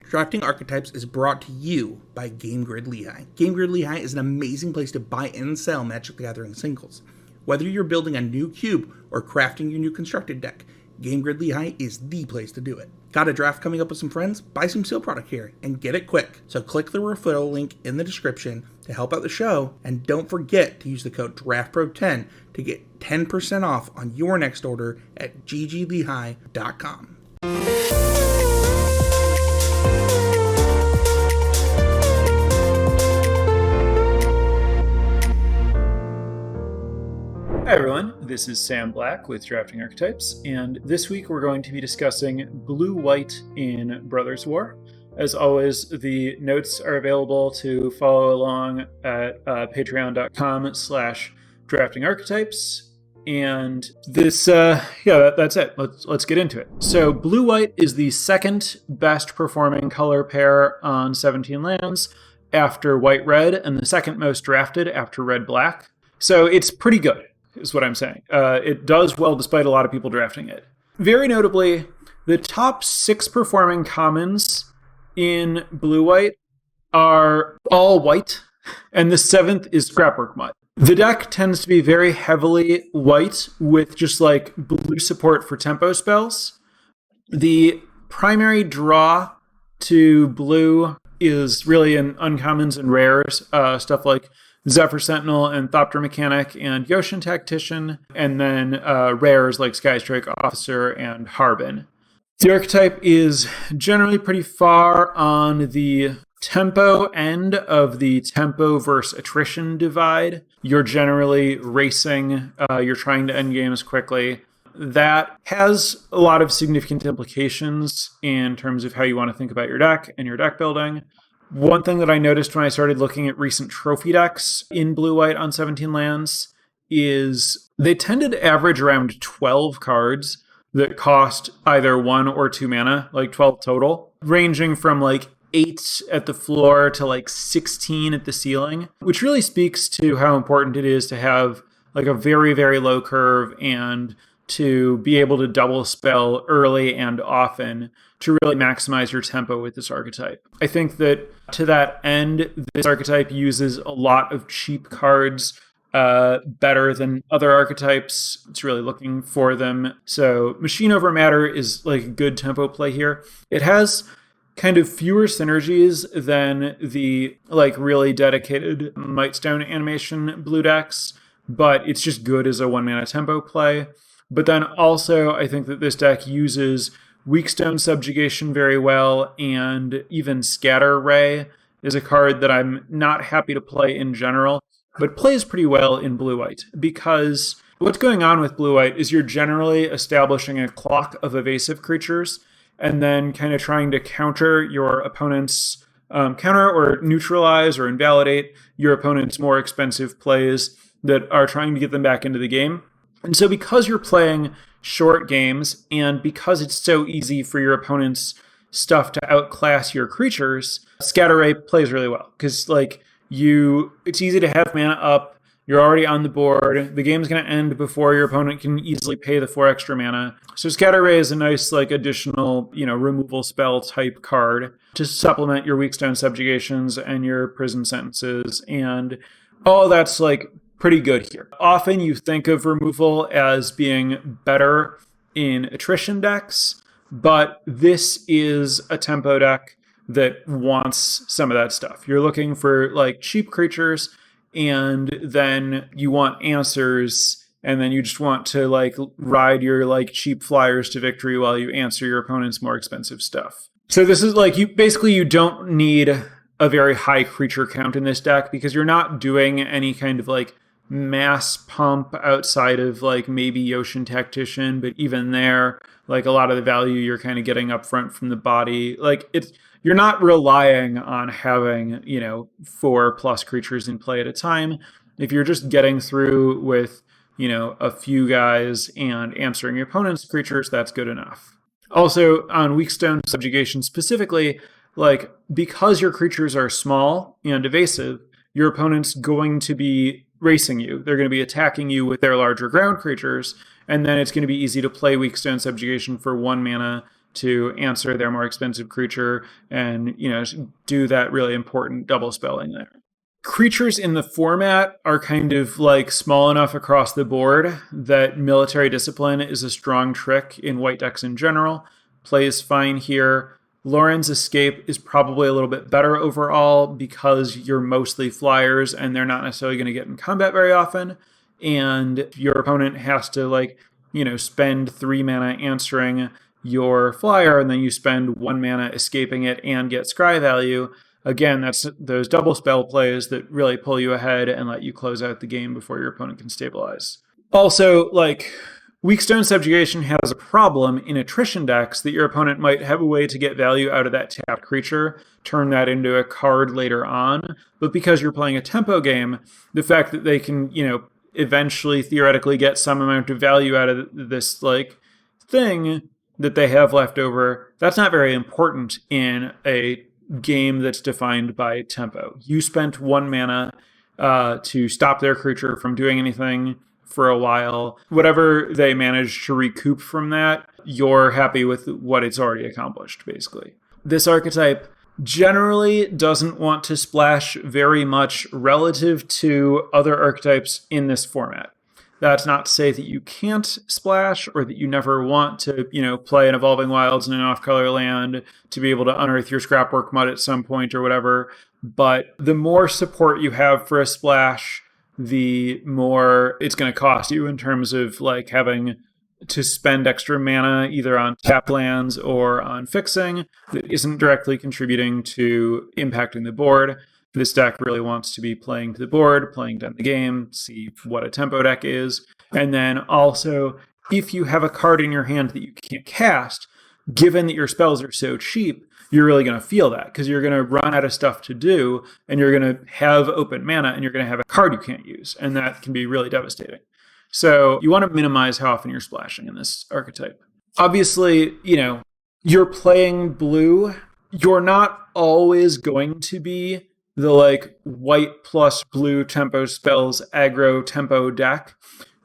Drafting Archetypes is brought to you by Game Grid Lehigh. Game Grid Lehigh is an amazing place to buy and sell Magic the Gathering singles. Whether you're building a new cube or crafting your new constructed deck, Game Grid Lehigh is the place to do it. Got a draft coming up with some friends? Buy some seal product here and get it quick. So click the referral link in the description to help out the show, and don't forget to use the code DRAFTPRO10 to get 10% off on your next order at gglehigh.com. Hi everyone, this is Sam Black with Drafting Archetypes, and this week we're going to be discussing Blue-White in Brothers War. As always, the notes are available to follow along at patreon.com/draftingarchetypes. And this, that's it. Let's get into it. So Blue-White is the second best performing color pair on 17 lands after White-Red, and the second most drafted after Red-Black. So it's pretty good, is what I'm saying. It does well despite a lot of people drafting it. Very notably, the top 6 performing commons in Blue-White are all white, and the 7th is Scrapwork Mutt. The deck tends to be very heavily white with just like blue support for tempo spells. The primary draw to blue is really in uncommons and rares, stuff like Zephyr Sentinel and Thopter Mechanic and Yoshin Tactician, and then rares like Skystrike Officer and Harbin. The archetype is generally pretty far on the tempo end of the tempo versus attrition divide. You're generally racing, you're trying to end games quickly. That has a lot of significant implications in terms of how you want to think about your deck and your deck building. One thing that I noticed when I started looking at recent trophy decks in Blue-White on 17 lands is they tended to average around 12 cards that cost either 1 or 2 mana, like 12 total, ranging from like 8 at the floor to like 16 at the ceiling, which really speaks to how important it is to have like a very, very low curve and to be able to double spell early and often to really maximize your tempo with this archetype. I think that to that end, this archetype uses a lot of cheap cards better than other archetypes. It's really looking for them. So Machine Over Matter is like a good tempo play here. It has kind of fewer synergies than the like really dedicated Mightstone animation blue decks, but it's just good as a 1-mana tempo play. But then also, I think that this deck uses Weakstone Subjugation very well, and even Scatter Ray is a card that I'm not happy to play in general, but plays pretty well in Blue-White, because what's going on with Blue-White is you're generally establishing a clock of evasive creatures, and then kind of trying to counter your opponent's counter or neutralize or invalidate your opponent's more expensive plays that are trying to get them back into the game. And so because you're playing short games, and because it's so easy for your opponent's stuff to outclass your creatures, Scatter Ray plays really well. Because it's easy to have mana up, you're already on the board, the game's going to end before your opponent can easily pay the 4 extra mana. So Scatter Ray is a nice additional removal spell type card to supplement your Weakstone Subjugations and your Prison Sentences, and all that's pretty good here. Often you think of removal as being better in attrition decks, but this is a tempo deck that wants some of that stuff. You're looking for cheap creatures, and then you want answers, and then you just want to ride your cheap flyers to victory while you answer your opponent's more expensive stuff. So this is you don't need a very high creature count in this deck, because you're not doing any kind of mass pump outside of maybe Yoshin Tactician, but even there, a lot of the value you're kind of getting up front from the body. You're not relying on having 4+ creatures in play at a time. If you're just getting through with a few guys and answering your opponent's creatures, that's good enough. Also, on Weakstone Subjugation specifically, because your creatures are small and evasive, your opponent's going to be racing you. They're going to be attacking you with their larger ground creatures, and then it's going to be easy to play Weakstone Subjugation for 1 mana to answer their more expensive creature and, do that really important double spelling there. Creatures in the format are kind of like small enough across the board that military discipline is a strong trick in white decks in general. Plays fine here. Lauren's Escape is probably a little bit better overall because you're mostly flyers and they're not necessarily going to get in combat very often. And your opponent has to spend 3 mana answering your flyer, and then you spend 1 mana escaping it and get scry value. Again, that's those double spell plays that really pull you ahead and let you close out the game before your opponent can stabilize. Also, Weakstone Subjugation has a problem in attrition decks that your opponent might have a way to get value out of that tapped creature, turn that into a card later on. But because you're playing a tempo game, the fact that they can, eventually theoretically get some amount of value out of this thing that they have left over, that's not very important in a game that's defined by tempo. You spent 1 mana to stop their creature from doing anything for a while. Whatever they manage to recoup from that, you're happy with what it's already accomplished, basically. This archetype generally doesn't want to splash very much relative to other archetypes in this format. That's not to say that you can't splash or that you never want to, play an Evolving Wilds in an off-color land to be able to unearth your Scrapwork Mud at some point or whatever. But the more support you have for a splash, the more it's going to cost you in terms of having to spend extra mana either on tap lands or on fixing that isn't directly contributing to impacting the board. This deck really wants to be playing to the board, playing down the game, see what a tempo deck is. And then also, if you have a card in your hand that you can't cast, given that your spells are so cheap, you're really going to feel that because you're going to run out of stuff to do and you're going to have open mana and you're going to have a card you can't use. And that can be really devastating. So you want to minimize how often you're splashing in this archetype. Obviously, you're playing blue. You're not always going to be the white plus blue tempo spells aggro tempo deck.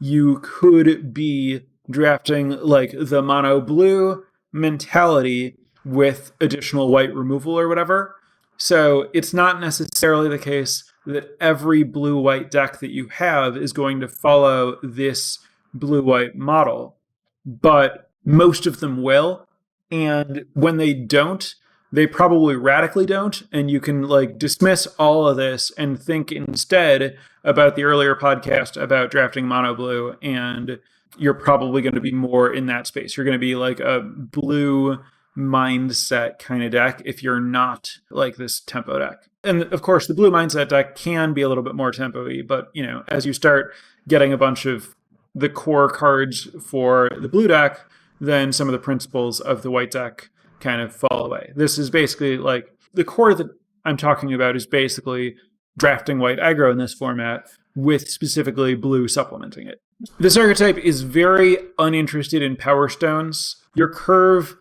You could be drafting the mono blue mentality with additional white removal or whatever. So it's not necessarily the case that every blue-white deck that you have is going to follow this blue-white model, but most of them will. And when they don't, they probably radically don't, and you can dismiss all of this and think instead about the earlier podcast about drafting mono blue, and you're probably going to be more in that space. You're going to be a blue mindset kind of deck if you're not this tempo deck. And of course, the blue mindset deck can be a little bit more tempo-y, but as you start getting a bunch of the core cards for the blue deck, then some of the principles of the white deck kind of fall away. This is basically the core that I'm talking about is basically drafting white aggro in this format with specifically blue supplementing it. This archetype is very uninterested in power stones. Your curve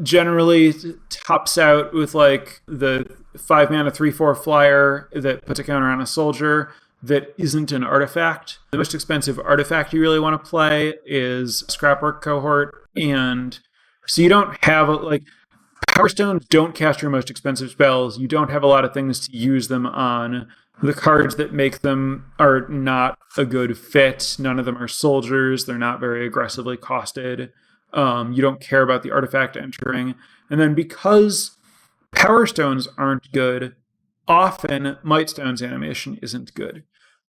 generally tops out with the 5 mana 3/4 flyer that puts a counter on a soldier that isn't an artifact. The most expensive artifact you really want to play is Scrapwork Cohort, and so you don't have Power Stones don't cast your most expensive spells. You don't have a lot of things to use them on. The cards that make them are not a good fit. None of them are soldiers. They're not very aggressively costed. You don't care about the artifact entering. And then because Power Stones aren't good, often Mightstone's animation isn't good.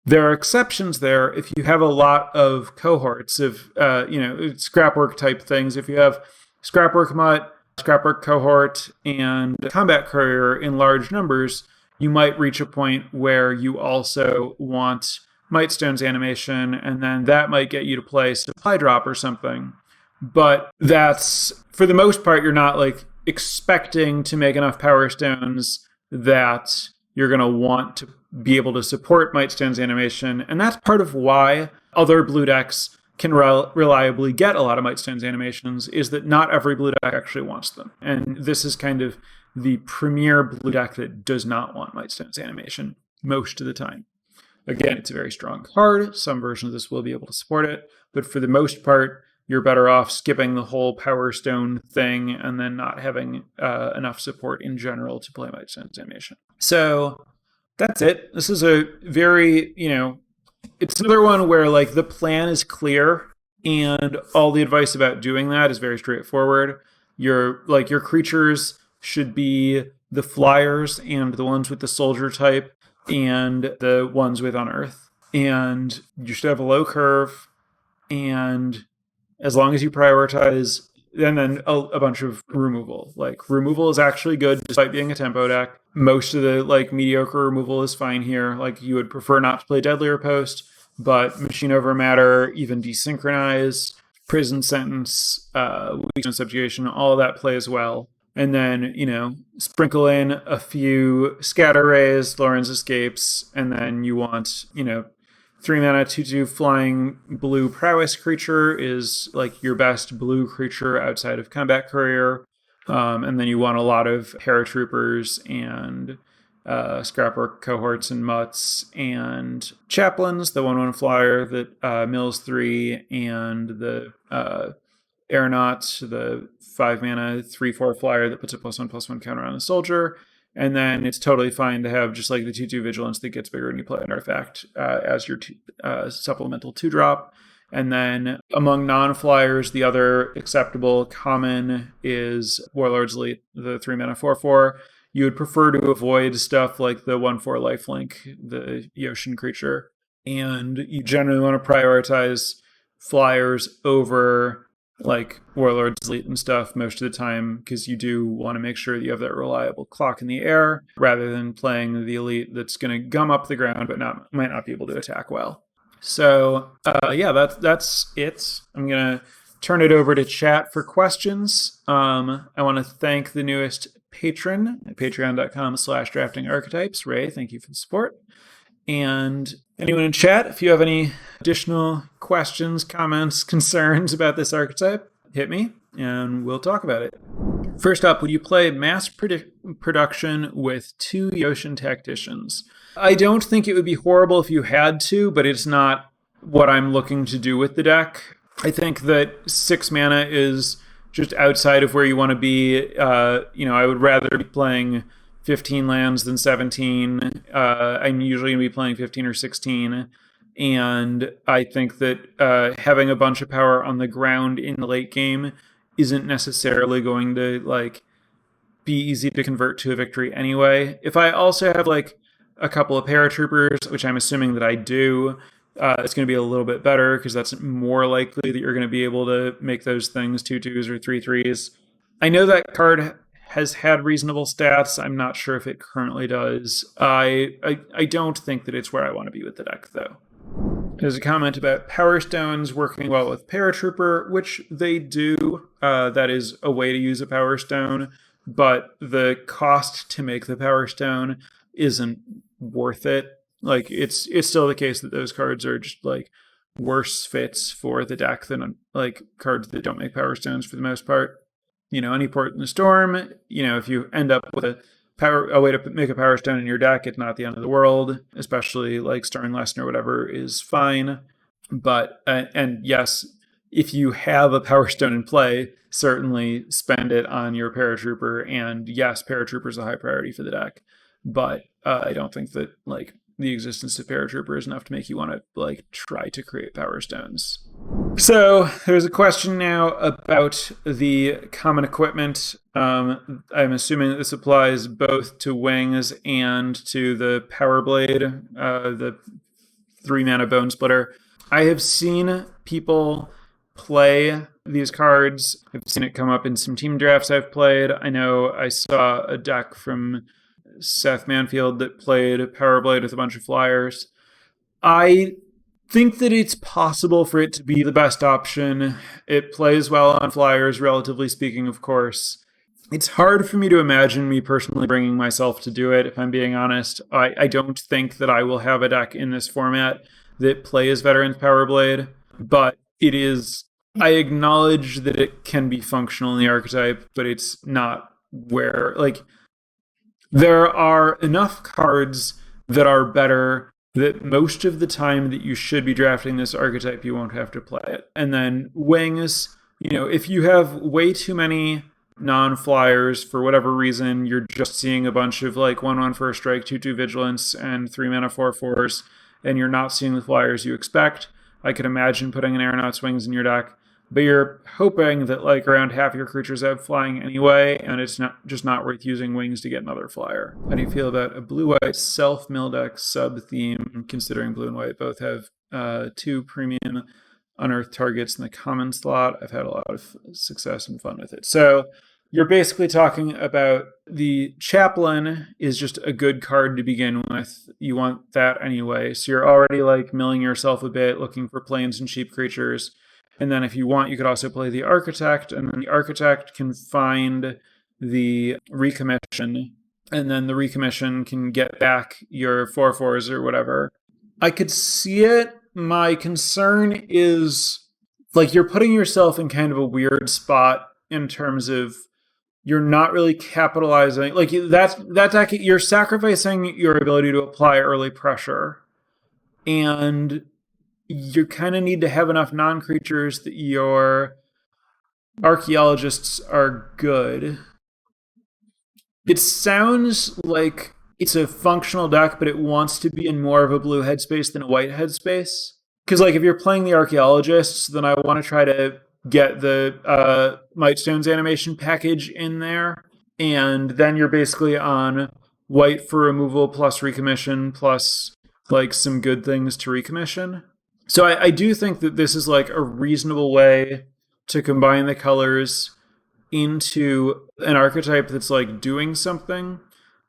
There are exceptions there if you have a lot of cohorts of, scrapwork type things. If you have Scrapwork Mutt, Scrapwork Cohort, and Combat Courier in large numbers, you might reach a point where you also want Mightstone's animation, and then that might get you to play Supply Drop or something. But that's, for the most part, you're not expecting to make enough Power Stones that you're going to want to be able to support Mightstone's animation. And that's part of why other blue decks can reliably get a lot of Mightstone's animations, is that not every blue deck actually wants them. And this is kind of the premier blue deck that does not want Mightstone's animation most of the time. Again, it's a very strong card. Some versions of this will be able to support it. But for the most part, you're better off skipping the whole Power Stone thing and then not having enough support in general to play Might Stone's animation. So that's it. This is a very, it's another one where like the plan is clear and all the advice about doing that is very straightforward. Your creatures should be the flyers and the ones with the soldier type and the ones with unearth. And you should have a low curve, and as long as you prioritize, and then a bunch of removal. Like, removal is actually good despite being a tempo deck. Most of the like mediocre removal is fine here. Like, you would prefer not to play Deadlier Post, but Machine Over Matter, even Desynchronize, Prison Sentence, Weakness Subjugation, all of that plays well. And then, sprinkle in a few Scatter Rays, Lauren's Escapes, and then you want, 3 mana, 2/2 flying blue prowess creature is like your best blue creature outside of Combat Courier. And then you want a lot of paratroopers and scrapwork cohorts and mutts and chaplains, the 1/1 flyer that mills 3, and the aeronaut, the 5 mana 3/4 flyer that puts a +1/+1 counter on a soldier. And then it's totally fine to have just like the 2/2 vigilance that gets bigger when you play an artifact as your supplemental 2-drop. And then among non-flyers, the other acceptable common is Warlord's Elite, the 3 mana 4/4. You would prefer to avoid stuff like the 1/4 lifelink, the Yoshin creature. And you generally want to prioritize flyers over like Warlord's Elite and stuff most of the time, because you do want to make sure that you have that reliable clock in the air rather than playing the Elite that's going to gum up the ground but might not be able to attack well. So that's it. I'm going to turn it over to chat for questions. I want to thank the newest patron at patreon.com/draftingarchetypes. Ray, thank you for the support. And anyone in chat, if you have any additional questions, comments, concerns about this archetype, hit me and we'll talk about it. First up, would you play mass production with 2 Yoshin Tacticians? I don't think it would be horrible if you had to, but it's not what I'm looking to do with the deck. I think that 6 mana is just outside of where you want to be. I would rather be playing 15 lands than 17. I'm usually going to be playing 15 or 16. And I think that having a bunch of power on the ground in the late game isn't necessarily going to be easy to convert to a victory anyway. If I also have a couple of paratroopers, which I'm assuming that I do, it's going to be a little bit better because that's more likely that you're going to be able to make those things 2/2s or 3/3s. I know that card has had reasonable stats. I'm not sure if it currently does. I don't think that it's where I want to be with the deck, though. There's a comment about Power Stones working well with Paratrooper, which they do. That is a way to use a Power Stone, but the cost to make the Power Stone isn't worth it. It's still the case that those cards are just worse fits for the deck than cards that don't make Power Stones for the most part. Any Port in the Storm, if you end up with a way to make a Power Stone in your deck, it's not the end of the world, especially Stern Lesson or whatever is fine. But, and yes, if you have a Power Stone in play, certainly spend it on your Paratrooper, and yes, Paratrooper is a high priority for the deck. But I don't think that the existence of Paratrooper is enough to make you want to try to create Power Stones. So there's a question now about the common equipment. I'm assuming that this applies both to Wings and to the Power Blade, the 3 mana Bone Splitter. I have seen people play these cards. I've seen it come up in some team drafts I've played. I know I saw a deck from Seth Manfield that played Power Blade with a bunch of flyers. I think that it's possible for it to be the best option. It plays well on flyers, relatively speaking, of course. It's hard for me to imagine me personally bringing myself to do it, if I'm being honest. I don't think that I will have a deck in this format that plays Veterans Power Blade, but it is... I acknowledge that it can be functional in the archetype, but it's not where... there are enough cards that are better that most of the time that you should be drafting this archetype, you won't have to play it. And then wings, if you have way too many non-flyers for whatever reason, you're just seeing a bunch of like 1/1 first strike, 2/2 vigilance, and 3 mana 4/4s, and you're not seeing the flyers you expect. I could imagine putting an Aeronaut's Wings in your deck, but you're hoping that like around half your creatures have flying anyway, and it's not worth using wings to get another flyer. How do you feel about a blue-white self-mill deck sub-theme, considering blue and white both have 2 premium unearthed targets in the common slot? I've had a lot of success and fun with it. So you're basically talking about the Chaplain is just a good card to begin with. You want that anyway. So you're already like milling yourself a bit, looking for plains and cheap creatures. And then if you want, you could also play the Architect, and then the Architect can find the Recommission, and then the Recommission can get back your 4/4s or whatever. I could see it. My concern is like you're putting yourself in kind of a weird spot in terms of you're not really capitalizing. Like that deck, you're sacrificing your ability to apply early pressure, and you kind of need to have enough non-creatures that your archaeologists are good. It sounds like it's a functional deck, but it wants to be in more of a blue headspace than a white headspace. Because like if you're playing the archaeologists, then I want to try to get the Mightstones animation package in there, and then you're basically on white for removal plus recommission plus like some good things to recommission. So I do think that this is like a reasonable way to combine the colors into an archetype that's like doing something,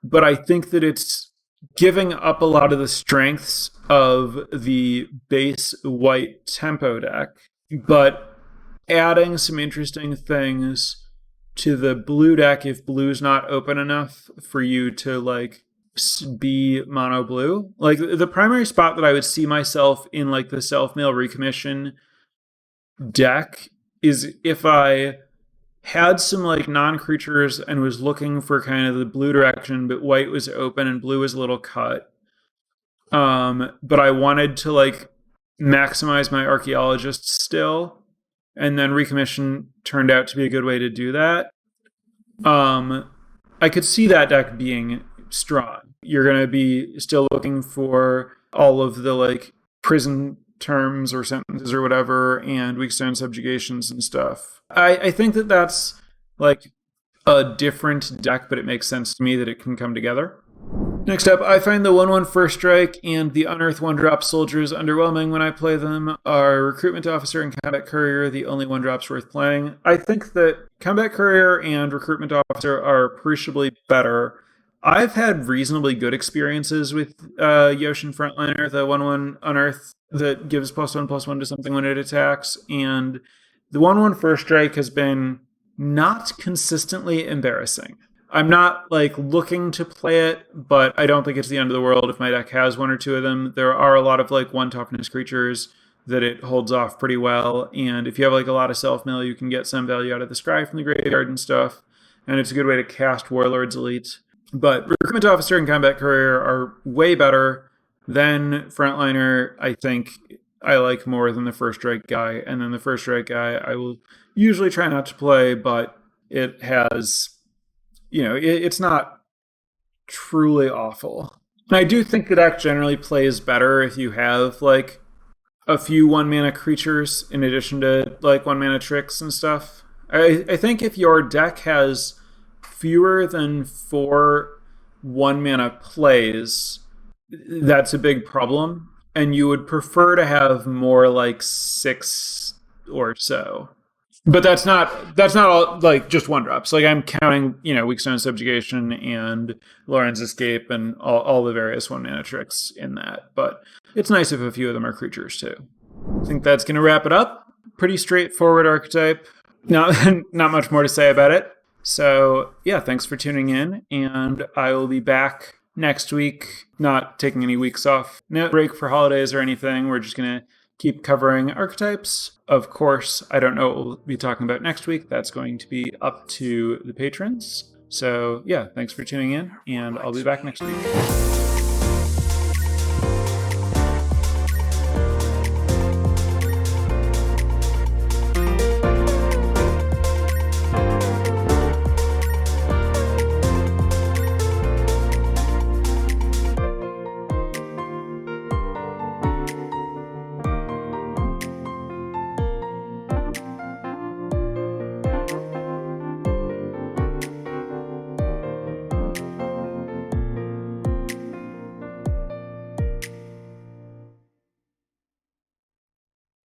but I think that it's giving up a lot of the strengths of the base white tempo deck, but adding some interesting things to the blue deck if blue's not open enough for you to like be mono blue. Like the primary spot that I would see myself in like the self-mail recommission deck is if I had some like non-creatures and was looking for kind of the blue direction, but white was open and blue was a little cut. But I wanted to like maximize my archaeologists still, and then recommission turned out to be a good way to do that. I could see that deck being strong. You're going to be still looking for all of the like prison terms or sentences or whatever, and weak stone subjugations and stuff. I think that that's like a different deck, but it makes sense to me that it can come together. Next up, I find the 1/1 First Strike and the Unearth 1-drop soldiers underwhelming when I play them. Are Recruitment Officer and Combat Courier the only 1-drops worth playing? I think that Combat Courier and Recruitment Officer are appreciably better. I've had reasonably good experiences with Yoshin Frontliner, the 1/1 Unearth that gives +1/+1 to something when it attacks, and the 1/1 First Strike has been not consistently embarrassing. I'm not like looking to play it, but I don't think it's the end of the world if my deck has one or two of them. There are a lot of like 1 toughness creatures that it holds off pretty well, and if you have like a lot of self-mill, you can get some value out of the scry from the graveyard and stuff, and it's a good way to cast Warlord's Elite. But Recruitment Officer and Combat Courier are way better than Frontliner. I think I like more than the First Strike guy, and then the First Strike guy I will usually try not to play, but it has, it's not truly awful. And I do think the deck generally plays better if you have like a few 1-mana creatures in addition to like 1-mana tricks and stuff. I think if your deck has fewer than 4 1-mana plays, that's a big problem, and you would prefer to have more like 6 or so. But that's not all like just 1-drops. Like I'm counting, Weak Stone Subjugation and Lauren's Escape and all the various 1-mana tricks in that. But it's nice if a few of them are creatures too. I think that's going to wrap it up. Pretty straightforward archetype. Not much more to say about it. So yeah, thanks for tuning in, and I will be back next week. Not taking any weeks off. No break for holidays or anything. We're just going to keep covering archetypes. Of course, I don't know what we'll be talking about next week. That's going to be up to the patrons. So yeah, thanks for tuning in, and I'll be back next week.